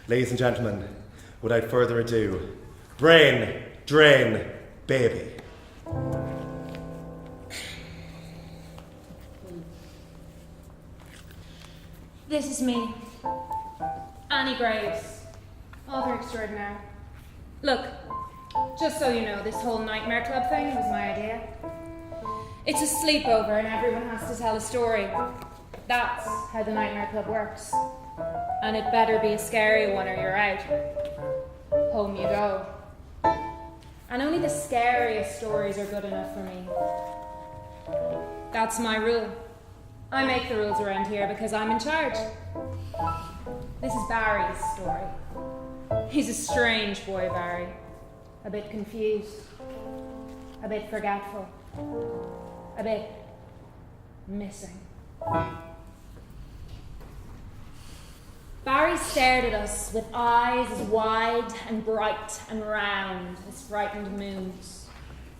Ladies and gentlemen, without further ado, brain drain baby. This is me, Annie Graves, author extraordinaire. Look, just so you know, this whole Nightmare Club thing was my idea. It's a sleepover and everyone has to tell a story. That's how the Nightmare Club works. And it better be a scary one or you're out. Home you go. And only the scariest stories are good enough for me. That's my rule. I make the rules around here because I'm in charge. This is Barry's story. He's a strange boy, Barry. A bit confused. A bit forgetful. A bit missing. Barry stared at us with eyes as wide and bright and round as frightened moons.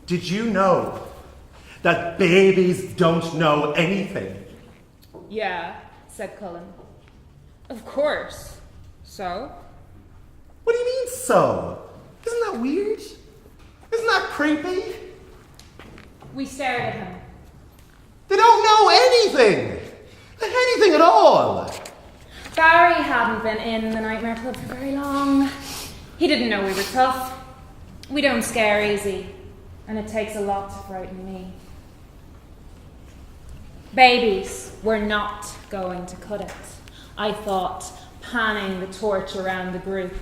Did you know that babies don't know anything? Yeah, said Cullen. Of course. So? What do you mean, so? Isn't that weird? Isn't that creepy? We stared at him. They don't know anything! Anything at all! Barry hadn't been in the Nightmare Club for very long. He didn't know we were tough. We don't scare easy, and it takes a lot to frighten me. Babies were not going to cut it, I thought, panning the torch around the group.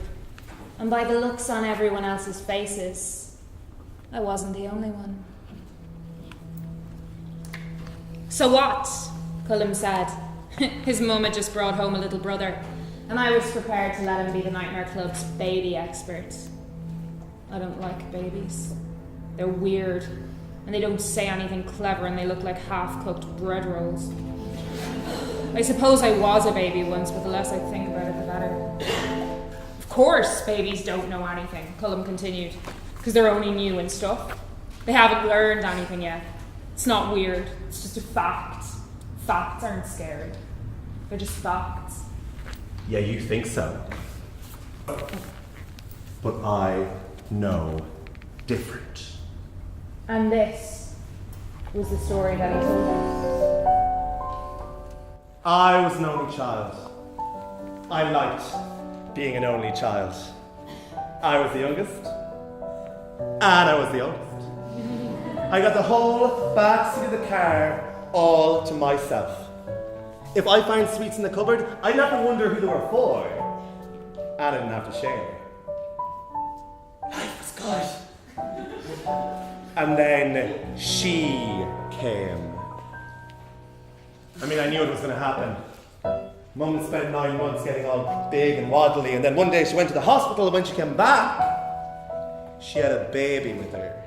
And by the looks on everyone else's faces, I wasn't the only one. So what? Cullum said. His mum had just brought home a little brother, and I was prepared to let him be the Nightmare Club's baby expert. I don't like babies. They're weird, and they don't say anything clever, and they look like half-cooked bread rolls. I suppose I was a baby once, but the less I think about it, the better. Of course babies don't know anything, Cullum continued, because they're only new and stuff. They haven't learned anything yet. It's not weird, it's just a fact. Facts aren't scary. They're just facts. Yeah, you think so. But I know different. And this was the story that he told us. I was an only child. I liked being an only child. I was the youngest. And I was the oldest. I got the whole back seat of the car all to myself. If I found sweets in the cupboard, I didn't have to wonder who they were for. And I didn't have to share. Life was good. And then she came. I mean, I knew it was going to happen. Mum spent 9 months getting all big and waddly, and then one day she went to the hospital, and when she came back, she had a baby with her.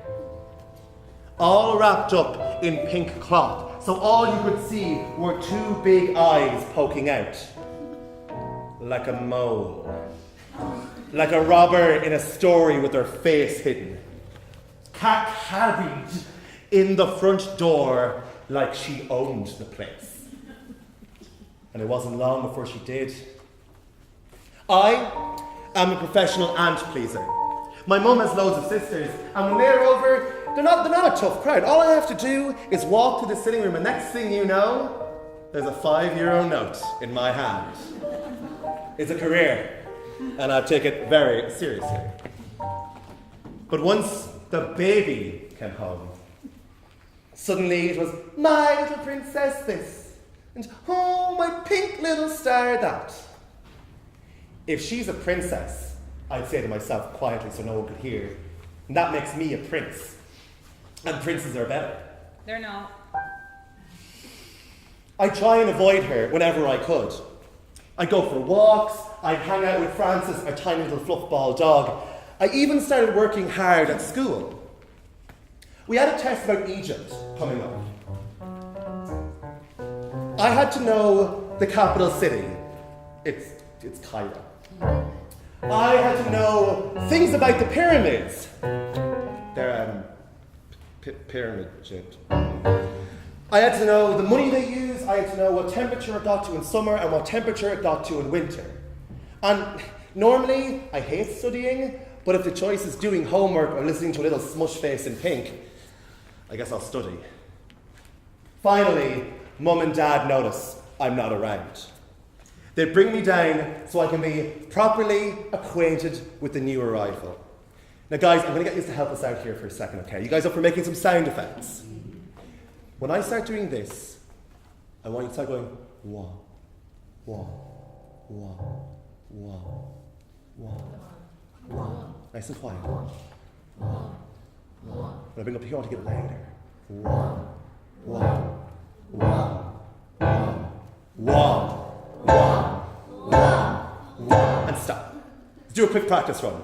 All wrapped up in pink cloth. So all you could see were 2 big eyes poking out. Like a mole. Like a robber in a story with their face hidden. Carried in the front door like she owned the place. And it wasn't long before she did. I am a professional ant pleaser. My mum has loads of sisters, and when they're over, they're not a tough crowd. All I have to do is walk to the sitting room, and next thing you know, there's a €5 note in my hand. It's a career, and I take it very seriously. But once the baby came home, suddenly it was my little princess this, and oh, my pink little star that. If she's a princess, I'd say to myself quietly so no one could hear, and that makes me a prince. And princes are better. They're not. I try and avoid her whenever I could. I'd go for walks, I'd hang out with Francis, our tiny little fluff ball dog. I even started working hard at school. We had a test about Egypt coming up. I had to know the capital city. It's Cairo. I had to know things about the pyramids. They're pyramid shaped. I had to know the money they use. I had to know what temperature it got to in summer and what temperature it got to in winter. And Normally, I hate studying, but if the choice is doing homework or listening to a little smush face in pink, I guess I'll study. Finally, Mum and Dad notice I'm not around. They bring me down so I can be properly acquainted with the new arrival. Now guys, I'm going to get you to help us out here for a second, okay? You guys up for making some sound effects? When I start doing this, I want you to start going, wah, wah, wah, wah, wah, wah. Nice and quiet. Wah, wah. When I bring it up here, I want to get it louder. Wah, wah, wah, wah, wah, wah, wah, wah. And stop. Let's do a quick practice run.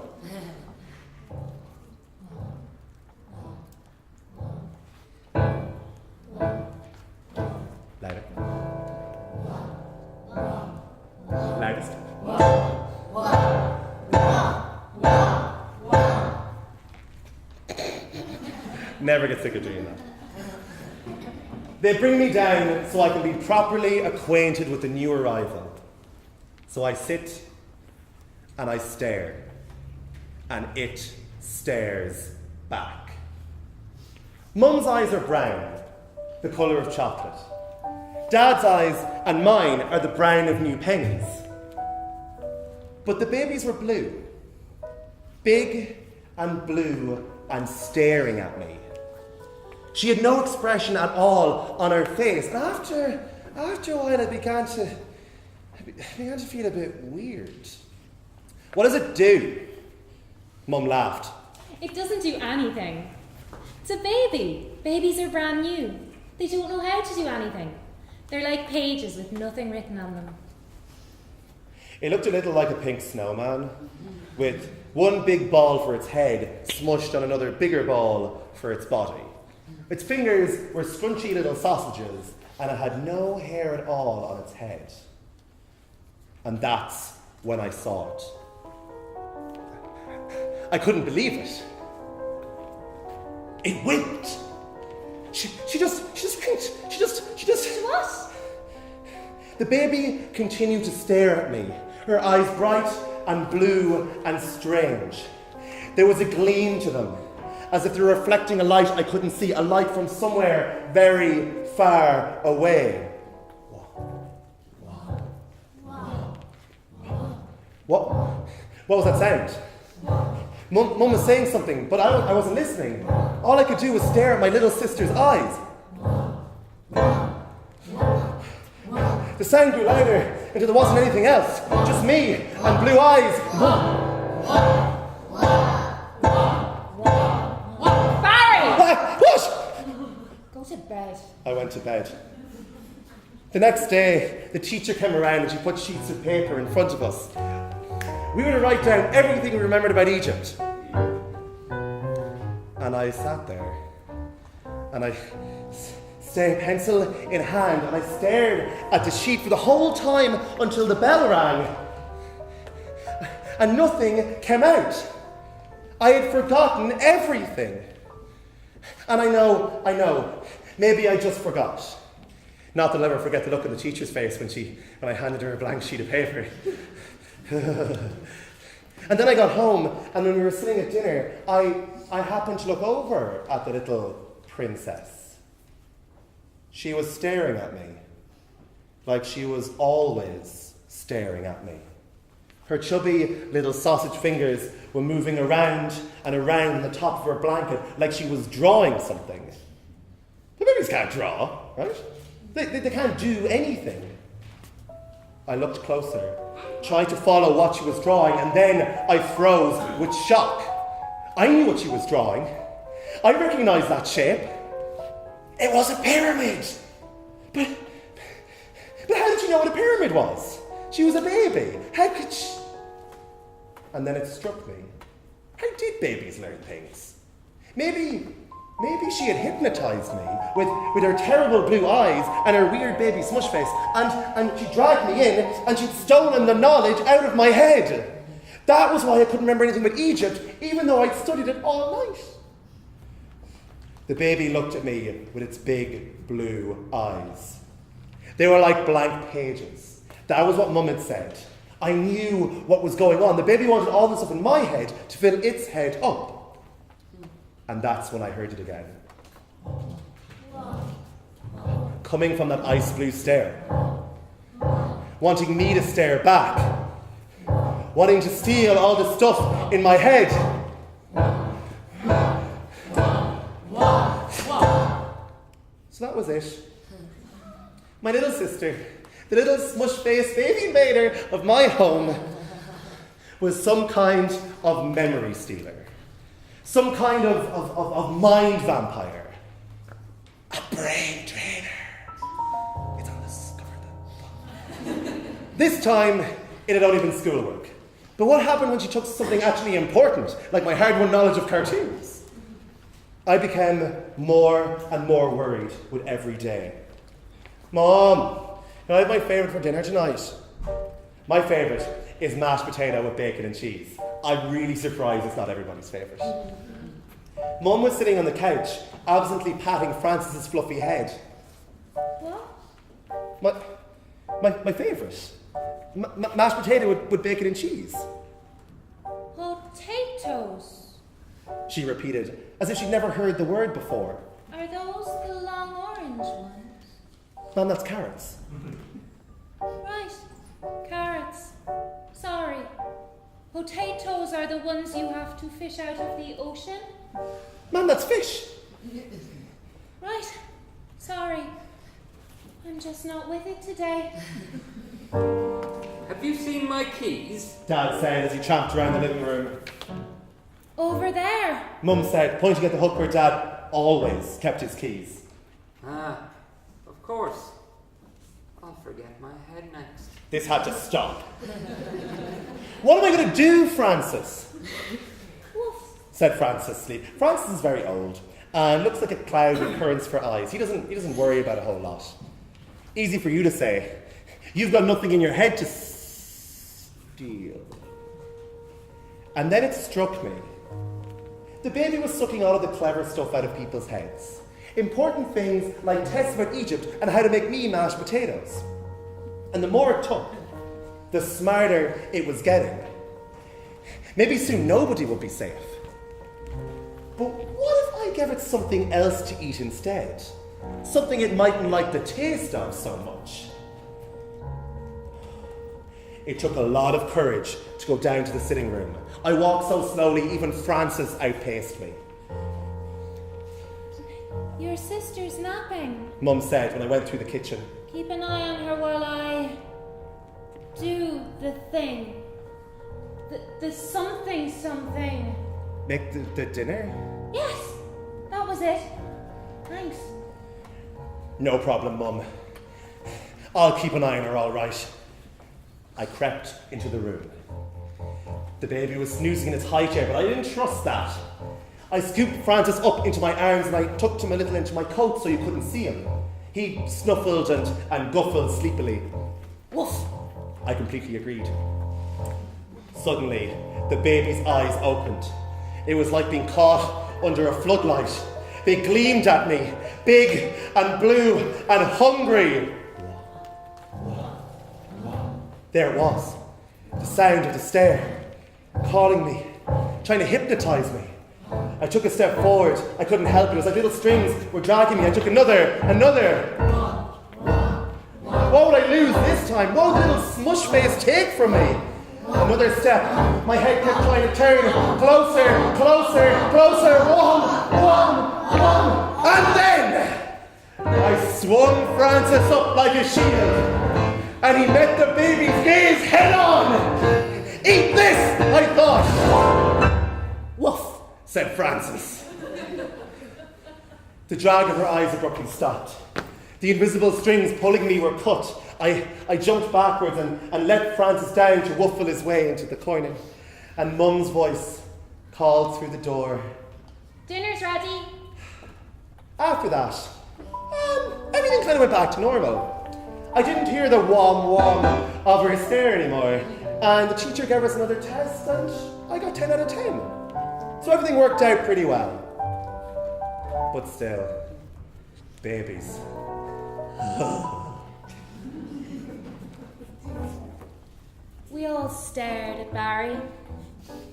Louder. Loudest. Never get sick of doing that. They bring me down so I can be properly acquainted with the new arrival. So I sit and I stare, and it stares back. Mum's eyes are brown, the colour of chocolate. Dad's eyes and mine are the brown of new pennies. But the babies were blue, big and blue and staring at me. She had no expression at all on her face, and after a while I began to feel a bit weird. What does it do? Mum laughed. It doesn't do anything. It's a baby. Babies are brand new. They don't know how to do anything. They're like pages with nothing written on them. It looked a little like a pink snowman, with one big ball for its head smushed on another bigger ball for its body. Its fingers were scrunchy little sausages, and it had no hair at all on its head. And that's when I saw it. I couldn't believe it. It winked. She just winked. She just. What? The baby continued to stare at me, her eyes bright and blue and strange. There was a gleam to them, as if they were reflecting a light I couldn't see, a light from somewhere very far away. What was that sound? Mum was saying something, but I wasn't listening. All I could do was stare at my little sister's eyes. The sound grew louder until there wasn't anything else, just me and blue eyes. Barry! What? Go to bed. I went to bed. The next day, the teacher came around and she put sheets of paper in front of us. We were to write down everything we remembered about Egypt. And I sat there, and I stayed pencil in hand, and I stared at the sheet for the whole time until the bell rang. And nothing came out. I had forgotten everything. And I know, maybe I just forgot. Not that I'll ever forget the look on the teacher's face when I handed her a blank sheet of paper. And then I got home, and when we were sitting at dinner, I happened to look over at the little princess. She was staring at me, like she was always staring at me. Her chubby little sausage fingers were moving around and around the top of her blanket like she was drawing something. The babies can't draw, right? They can't do anything. I looked closer, tried to follow what she was drawing, and then I froze with shock. I knew what she was drawing. I recognized that shape. It was a pyramid. But how did she know what a pyramid was? She was a baby. How could she? And then it struck me. How did babies learn things? Maybe she had hypnotized me with her terrible blue eyes and her weird baby smush face, and she dragged me in and she'd stolen the knowledge out of my head. That was why I couldn't remember anything about Egypt, even though I'd studied it all night. The baby looked at me with its big blue eyes. They were like blank pages. That was what Mum had said. I knew what was going on. The baby wanted all the stuff in my head to fill its head up. And that's when I heard it again. Coming from that ice blue stare. Wanting me to stare back. Wanting to steal all the stuff in my head. So that was it. My little sister, the little smush-faced baby invader of my home, was some kind of memory stealer. Some kind of mind vampire. A brain drainer. It's on this cover. This time, it had only been schoolwork. But what happened when she took something actually important, like my hard-won knowledge of cartoons? I became more and more worried with every day. Mom, can I have my favourite for dinner tonight? My favourite is mashed potato with bacon and cheese. I'm really surprised it's not everybody's favourite. Mum was sitting on the couch, absently patting Francis's fluffy head. What? My favourite. Mashed potato with bacon and cheese. Potatoes. She repeated, as if she'd never heard the word before. Are those the long orange ones? Mum, that's carrots. Right. Carrots. Sorry. Potatoes are the ones you have to fish out of the ocean? Mum, that's fish. Right. Sorry. I'm just not with it today. Have you seen my keys? Dad said as he tramped around the living room. Over there. Mum said, pointing at the hook where Dad always kept his keys. Ah, of course. I'll forget my head next. This had to stop. What am I going to do, Francis? Woof. Said Francis sleep. Francis is very old and looks like a cloud with currants for eyes. He doesn't worry about a whole lot. Easy for you to say. You've got nothing in your head to steal. And then it struck me. The baby was sucking all of the clever stuff out of people's heads. Important things like tests about Egypt and how to make me mashed potatoes. And the more it took, the smarter it was getting. Maybe soon nobody would be safe. But what if I gave it something else to eat instead? Something it mightn't like the taste of so much. It took a lot of courage to go down to the sitting room. I walked so slowly, even Francis outpaced me. Your sister's napping. Mum said when I went through the kitchen. Keep an eye on her while I do the thing. The something. Make the dinner? Yes, that was it. Thanks. No problem, Mum. I'll keep an eye on her, all right. I crept into the room. The baby was snoozing in its high chair, but I didn't trust that. I scooped Francis up into my arms and I tucked him a little into my coat so you couldn't see him. He snuffled and guffled sleepily. Woof! I completely agreed. Suddenly, the baby's eyes opened. It was like being caught under a floodlight. They gleamed at me, big and blue and hungry. There it was, the sound of the stair, calling me, trying to hypnotise me. I took a step forward. I couldn't help it. It was like little strings were dragging me. I took another. What would I lose this time? What would little smush face take from me? Another step. My head kept trying to turn. Closer. One. And then I swung Francis up like a shield. And he met the baby's gaze head on. Eat this, I thought. Woof, said Francis. The drag of her eyes abruptly stopped. The invisible strings pulling me were cut. I jumped backwards and let Francis down to woofle his way into the corner. And Mum's voice called through the door. Dinner's ready. After that, everything kind of went back to normal. I didn't hear the wom of her stare anymore. And the teacher gave us another test and I got 10 out of 10. So everything worked out pretty well. But still, babies. We We all stared at Barry.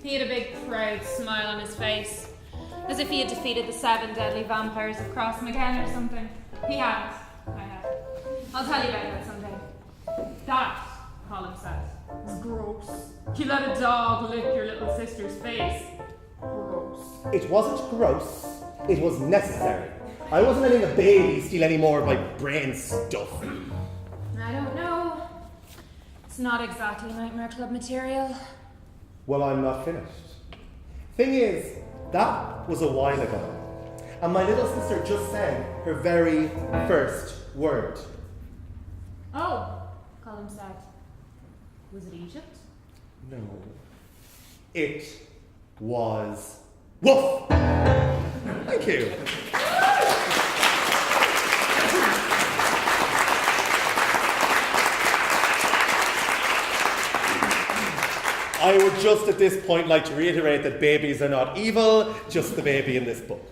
He had a big, proud smile on his face, as if he had defeated the 7 deadly vampires of Crossmagan or something. He hadn't. I had. I'll tell you about that someday. That, Colin said, was gross. You let a dog lick your little sister's face. Gross. It wasn't gross, it was necessary. I wasn't letting a baby steal any more of my brain stuff. I don't know. It's not exactly Nightmare Club material. Well, I'm not finished. Thing is, that was a while ago. And my little sister just sang her very first word. Oh, Colin said. Was it Egypt? No. It was woof! Thank you. I would just at this point like to reiterate that babies are not evil, just the baby in this book.